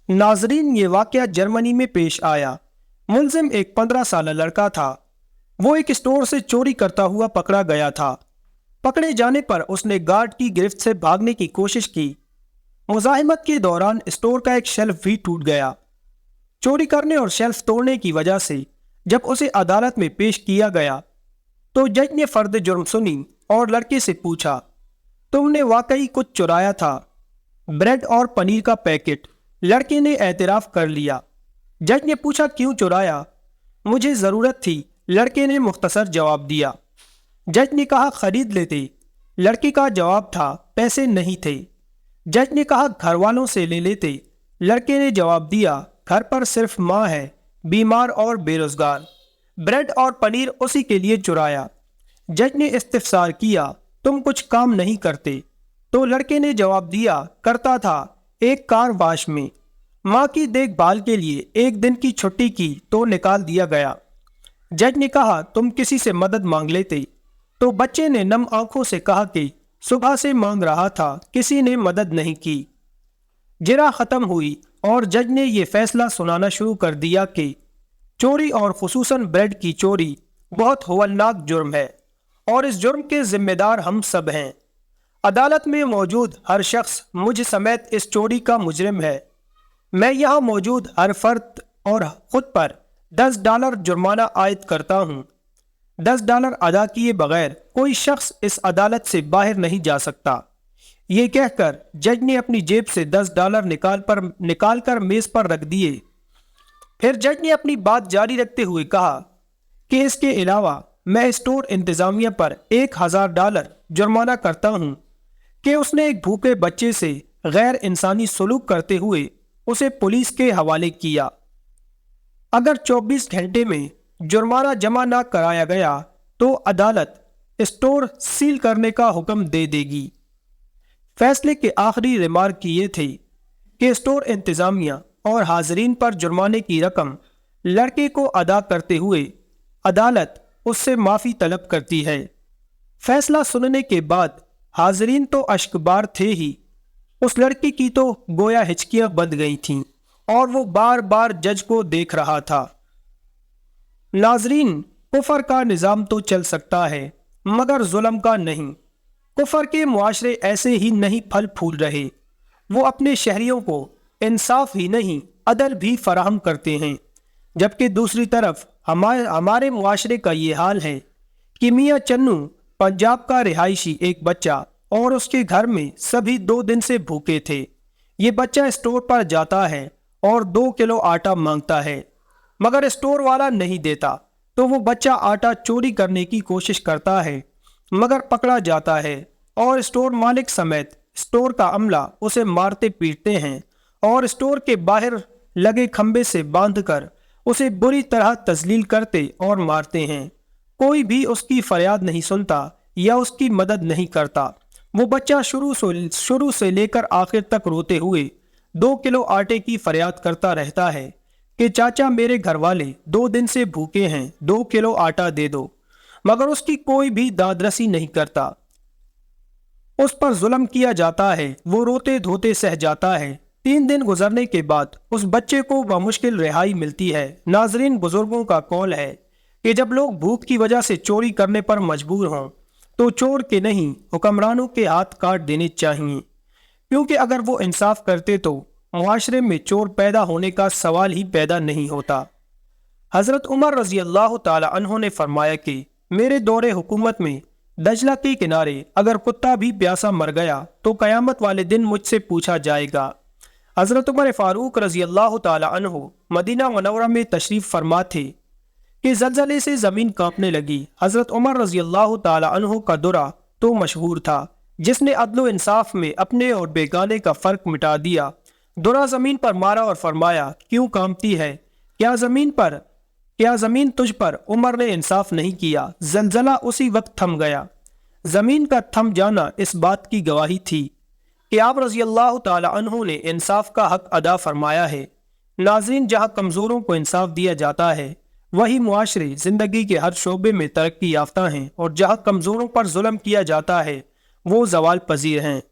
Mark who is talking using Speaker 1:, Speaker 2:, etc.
Speaker 1: नाजरीन, ये वाक़या जर्मनी में पेश आया। मुलजिम एक 15 साल लड़का था। वो एक स्टोर से चोरी करता हुआ पकड़ा गया था। पकड़े जाने पर उसने गार्ड की गिरफ्त से भागने की कोशिश की। मुज़ाहिमत के दौरान स्टोर का एक शेल्फ भी टूट गया। चोरी करने और शेल्फ तोड़ने की वजह से जब उसे अदालत में पेश किया गया तो जज ने फर्द जुर्म सुनी और लड़के से पूछा, तुमने वाकई कुछ चुराया था? ब्रेड और पनीर का पैकेट। लड़के ने एतराफ़ कर लिया। जज ने पूछा, क्यों चुराया? मुझे ज़रूरत थी, लड़के ने मुख्तसर जवाब दिया। जज ने कहा, खरीद लेते। लड़के का जवाब था, पैसे नहीं थे। जज ने कहा, घर वालों से ले लेते। लड़के ने जवाब दिया, घर पर सिर्फ माँ है, बीमार और बेरोजगार। ब्रेड और पनीर उसी के लिए चुराया। जज ने इस्तिफसार किया, तुम कुछ काम नहीं करते? तो लड़के ने जवाब दिया, करता था, एक कार वाश में। माँ की देखभाल के लिए एक दिन की छुट्टी की तो निकाल दिया गया। जज ने कहा, तुम किसी से मदद मांग लेते? तो बच्चे ने नम आंखों से कहा कि सुबह से मांग रहा था, किसी ने मदद नहीं की। जिरा ख़त्म हुई और जज ने यह फैसला सुनाना शुरू कर दिया कि चोरी और खुसूसन ब्रेड की चोरी बहुत हौलनाक जुर्म है और इस जुर्म के जिम्मेदार हम सब हैं। अदालत में मौजूद हर शख्स मुझ समेत इस चोरी का मुजरिम है। मैं यहाँ मौजूद हर फर्द और खुद पर $10 जुर्माना आयद करता हूँ। $10 अदा किए बगैर कोई शख्स इस अदालत से बाहर नहीं जा सकता। ये कहकर जज ने अपनी जेब से $10 निकाल कर मेज पर रख दिए। फिर जज ने अपनी बात जारी रखते हुए कहा कि इसके अलावा मैं स्टोर इंतजामिया पर $1000 जुर्माना करता हूँ कि उसने एक भूखे बच्चे से गैर इंसानी सलूक करते हुए उसे पुलिस के हवाले किया। अगर 24 घंटे में जुर्माना जमा ना कराया गया तो अदालत स्टोर सील करने का हुक्म दे देगी। फैसले के आखिरी रिमार्क ये थे कि स्टोर इंतजामिया और हाजरीन पर जुर्माने की रकम लड़के को अदा करते हुए अदालत उससे माफ़ी तलब करती है। फैसला सुनने के बाद हाजरीन तो अश्कबार थे ही, उस लड़की की तो गोया हिचकियां बंध गई थीं और वो बार बार जज को देख रहा था। नाजरीन, कुफर का निज़ाम तो चल सकता है मगर जुल्म का नहीं। कुफर के मुआशरे ऐसे ही नहीं फल फूल रहे। वो अपने शहरियों को इंसाफ ही नहीं अदल भी फराहम करते हैं, जबकि दूसरी तरफ हमारे मुआशरे का ये हाल है कि मियाँ चन्नू पंजाब का रिहायशी एक बच्चा और उसके घर में सभी 2 दिन से भूखे थे। ये बच्चा स्टोर पर जाता है और 2 किलो आटा मांगता है मगर स्टोर वाला नहीं देता, तो वो बच्चा आटा चोरी करने की कोशिश करता है मगर पकड़ा जाता है और स्टोर मालिक समेत स्टोर का अमला उसे मारते पीटते हैं और स्टोर के बाहर लगे खंबे से बांधकर उसे बुरी तरह तजलील करते और मारते हैं। कोई भी उसकी फरियाद नहीं सुनता या उसकी मदद नहीं करता। वो बच्चा शुरू से लेकर आखिर तक रोते हुए 2 किलो आटे की फरियाद करता रहता है कि चाचा, मेरे घर वाले 2 दिन से भूखे हैं, 2 किलो आटा दे दो, मगर उसकी कोई भी दादरसी नहीं करता। उस पर जुल्म किया जाता है, वो रोते धोते सह जाता है। 3 दिन गुजरने के बाद उस बच्चे को बमुश्किल रिहाई मिलती है। नाजरीन, बुजुर्गों का कौल है कि जब लोग भूख की वजह से चोरी करने पर मजबूर हों तो चोर के नहीं हुक्मरानों के हाथ काट देने चाहिए, क्योंकि अगर वो इंसाफ करते तो मुआशरे में चोर पैदा होने का सवाल ही पैदा नहीं होता। हज़रत उमर रज़ी अल्लाह ताला अन्हो ने फरमाया कि मेरे दौरे हुकूमत में दजला के किनारे अगर कुत्ता भी प्यासा मर गया तो क़यामत वाले दिन मुझसे पूछा जाएगा। हज़रत उमर फ़ारूक रज़ी अल्लाह ताला अन्हो मदीना मुनव्वरा में तशरीफ़ फरमा थे कि ज़लज़ले से ज़मीन कांपने लगी। हज़रत उमर रज़ी अल्लाह ताला अन्हो का दुरा तो मशहूर था, जिसने अदल इंसाफ में अपने और बेगाने का फ़र्क मिटा दिया। दुरा ज़मीन पर मारा और फरमाया, क्यों कांपती है? क्या ज़मीन तुझ पर उमर ने इंसाफ नहीं किया? ज़लज़ला उसी वक्त थम गया। ज़मीन का थम जाना इस बात की गवाही थी कि आप रज़ी अल्लाह ताला अन्हु ने इंसाफ का हक अदा फरमाया है। नाज़रीन, जहाँ कमज़ोरों को इंसाफ दिया जाता है वही मुआशरे ज़िंदगी के हर शोबे में तरक्की याफ्ता हैं और जहाँ कमज़ोरों पर जुल्म किया जाता है वो ज़वाल पजीर हैं।